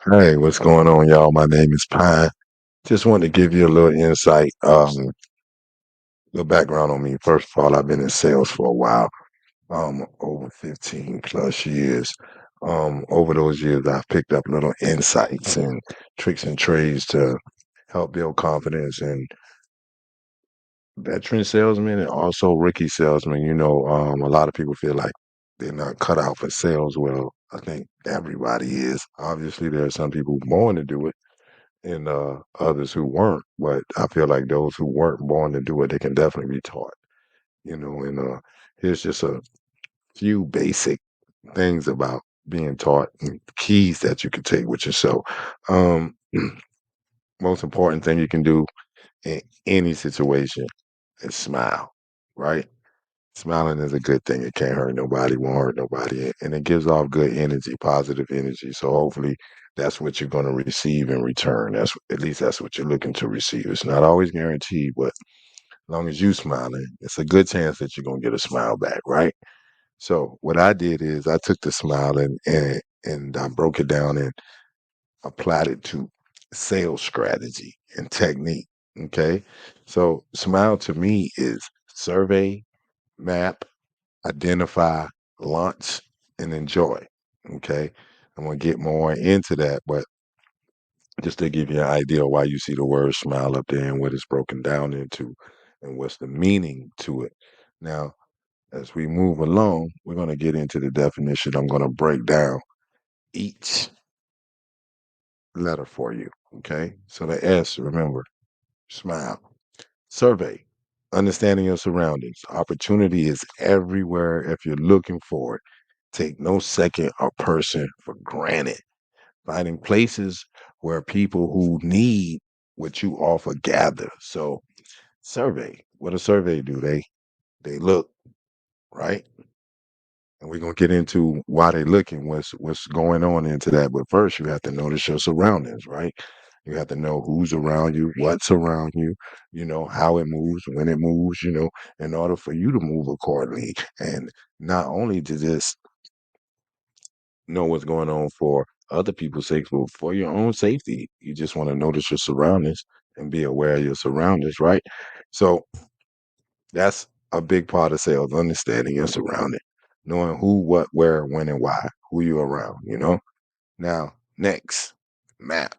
Hey, what's going on, y'all? My name is Pine. Just wanted to give you a little insight, little background on me. First of all, I've been in sales for a while, over 15 plus years. Over those years, I've picked up little insights and tricks and trades to help build confidence in veteran salesmen and also rookie salesmen. A lot of people feel like they're not cut out for sales. Well, I think everybody is. Obviously, there are some people born to do it and others who weren't. But I feel like those who weren't born to do it, they can definitely be taught. And here's just a few basic things about being taught and keys that you can take with yourself. Um, Most important thing you can do in any situation is smile, right? Smiling is a good thing. It can't hurt nobody, won't hurt nobody, and it gives off good energy, positive energy. So hopefully that's what you're going to receive in return. That's at least that's what you're looking to receive. It's not always guaranteed, but as long as you smiling, it's a good chance that you're going to get a smile back, right? So what I did is I took the smile and I broke it down and applied it to sales strategy and technique. Okay. So smile to me is survey, map, identify, launch, and enjoy. Okay. I'm going to get more into that, but just to give you an idea why you see the word smile up there and what it's broken down into and what's the meaning to it. Now, as we move along, we're going to get into the definition. I'm going to break down each letter for you. Okay. So the S, remember, smile. Survey, understanding your surroundings. Opportunity is everywhere if you're looking for it. Take no second or person for granted. Finding places where people who need what you offer gather. So survey. What a survey do? They look, right? And we're gonna get into why they looking, what's going on into that. But first you have to notice your surroundings, right? You have to know who's around you, what's around you, how it moves, when it moves, in order for you to move accordingly. And not only to just know what's going on for other people's sake, but for your own safety. You just want to notice your surroundings and be aware of your surroundings, right? So that's a big part of sales, understanding your surrounding, knowing who, what, where, when, and why, who you're around. Now, next, map.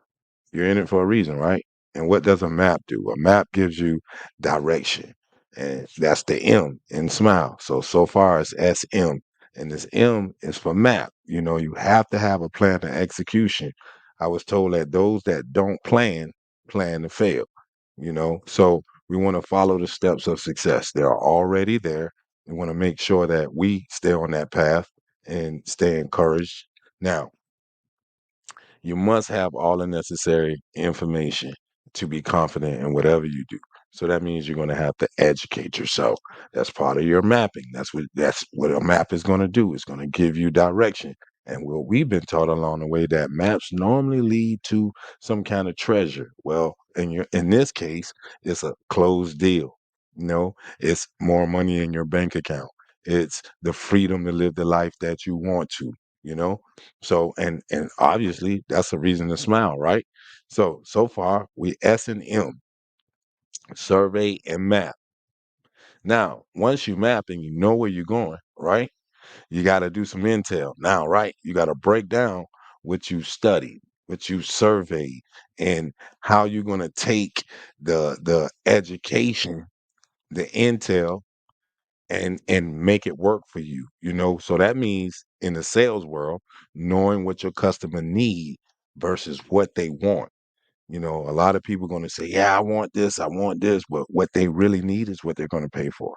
You're in it for a reason, right? And what does a map do? A map gives you direction. And that's the M in smile. So far it's SM. And this M is for map. You have to have a plan and execution. I was told that those that don't plan to fail. So we want to follow the steps of success. They're already there. We want to make sure that we stay on that path and stay encouraged. Now, you must have all the necessary information to be confident in whatever you do. So that means you're going to have to educate yourself. That's part of your mapping. That's what a map is going to do. It's going to give you direction. And what we've been taught along the way that maps normally lead to some kind of treasure. Well, in this case, it's a closed deal. It's more money in your bank account. It's the freedom to live the life that you want to, you know? So and obviously that's a reason to smile, right? So far we S and M, survey and map. Now, once you map and you know where you're going, right? You got to do some intel. Now, right? You got to break down what you studied, what you surveyed, and how you're going to take the education, the intel and make it work for you. So that means in the sales world, knowing what your customer need versus what they want. A lot of people going to say, yeah, I want this, but what they really need is what they're going to pay for.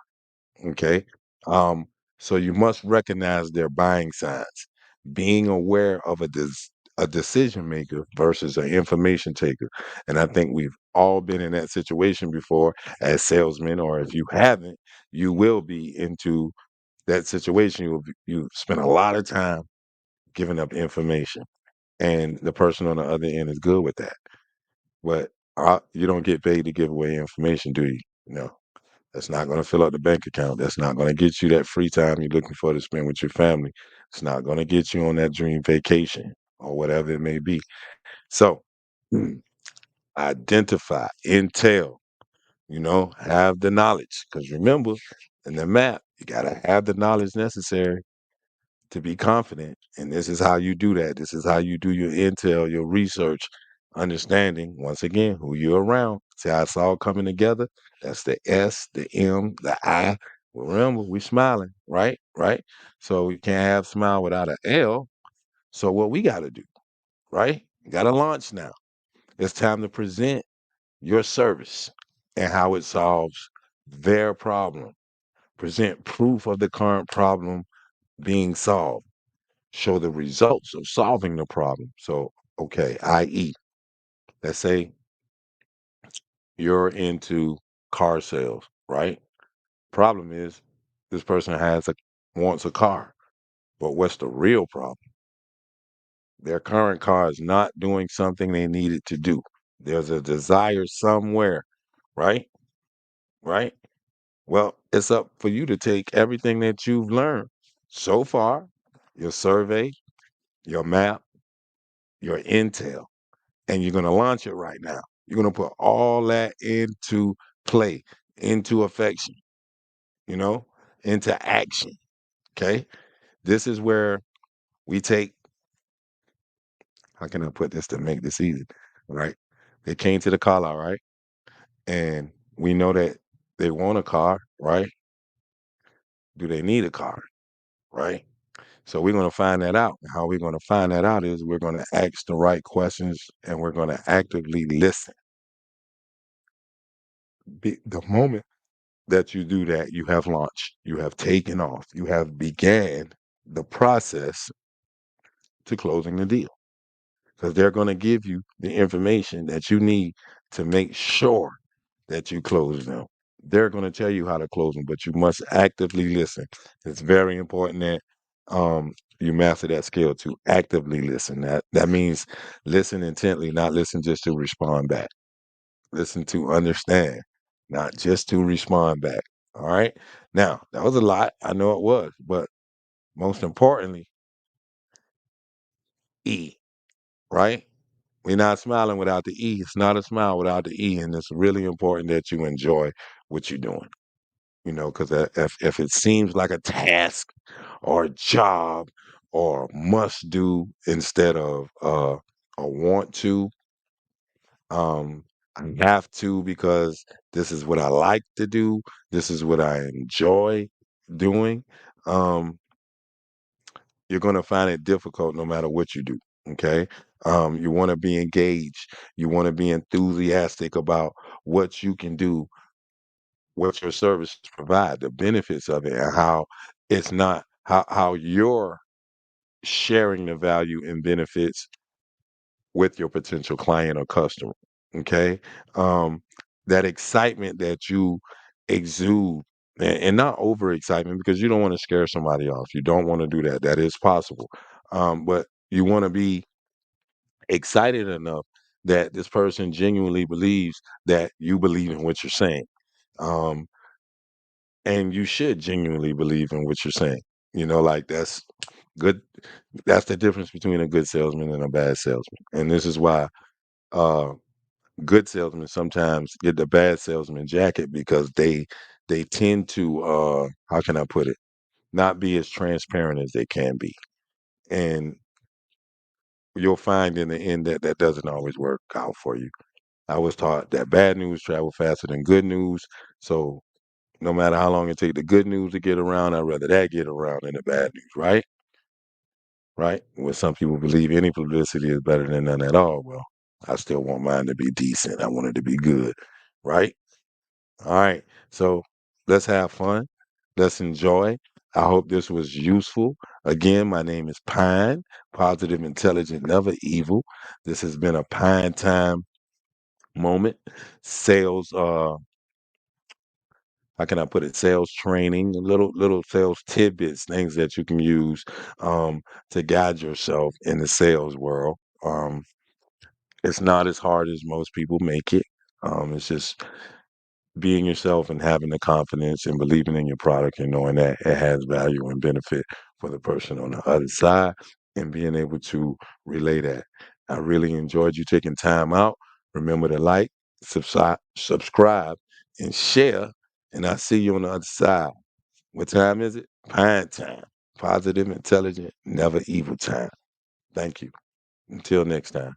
Okay. um so you must recognize their buying signs, being aware of a decision maker versus an information taker. And I think we've all been in that situation before as salesmen, or if you haven't, you will be into that situation. You spend a lot of time giving up information, and the person on the other end is good with that. But you don't get paid to give away information, do you? No. That's not going to fill up the bank account. That's not going to get you that free time you're looking for to spend with your family. It's not going to get you on that dream vacation. or whatever it may be. So identify, intel, have the knowledge. Because remember, in the map, you got to have the knowledge necessary to be confident. And this is how you do that. This is how you do your intel, your research, understanding, once again, who you're around. See how it's all coming together? That's the S, the M, the I. Well, remember, we smiling, right? Right? So we can't have smile without an L. So what we got to do, right? Got to launch now. It's time to present your service and how it solves their problem. Present proof of the current problem being solved. Show the results of solving the problem. So, okay, i.e., let's say you're into car sales, right? Problem is this person wants a car, but what's the real problem? Their current car is not doing something they need it to do. There's a desire somewhere, right? Right? Well, it's up for you to take everything that you've learned so far, your survey, your map, your intel, and you're going to launch it right now. You're going to put all that into play, into affection, you know, into action. Okay. This is where we take, how can I put this to make this easy? Right. They came to the call out, right? And we know that they want a car, right? Do they need a car? Right. So we're going to find that out. How we're going to find that out is we're going to ask the right questions and we're going to actively listen. The moment that you do that, you have launched, you have taken off, you have began the process to closing the deal because they're going to give you the information that you need to make sure that you close them. They're going to tell you how to close them, but you must actively listen. It's very important that you master that skill to actively listen. That means listen intently, not listen just to respond back. Listen to understand, not just to respond back. All right. Now, that was a lot. I know it was, but most importantly, E, right? We're not smiling without the E. It's not a smile without the E. And it's really important that you enjoy what you're doing, because if it seems like a task or a job or must do instead of a want to, I have to because this is what I like to do. This is what I enjoy doing. Um, you're going to find it difficult no matter what you do. Okay. You want to be engaged. You want to be enthusiastic about what you can do, what your services provide, the benefits of it, and how it's not how you're sharing the value and benefits with your potential client or customer. Okay. Um, that excitement that you exude and not over excitement because you don't want to scare somebody off. You don't want to do that. That is possible. But you want to be excited enough that this person genuinely believes that you believe in what you're saying. Um, and you should genuinely believe in what you're saying. Like that's good. That's the difference between a good salesman and a bad salesman. And this is why uh good salesmen sometimes get the bad salesman jacket because they tend to how can I put it? Not be as transparent as they can be. And you'll find in the end that that doesn't always work out for you. I was taught that bad news travel faster than good news. So no matter how long it take the good news to get around, I'd rather that get around than the bad news, right? Right? When some people believe any publicity is better than none at all. Well, I still want mine to be decent. I want it to be good, right? All right. So let's have fun. Let's enjoy. I hope this was useful. Again, my name is Pine, positive, intelligent, never evil. This has been a Pine time moment. Sales, how can I put it? Sales training, little sales tidbits, things that you can use to guide yourself in the sales world. It's not as hard as most people make it. It's just being yourself and having the confidence and believing in your product and knowing that it has value and benefit for the person on the other side. and being able to relay that. I really enjoyed you taking time out. Remember to like, subscribe, and share. And I'll see you on the other side. What time is it? Pine time. Positive, intelligent, never evil time. Thank you. Until next time.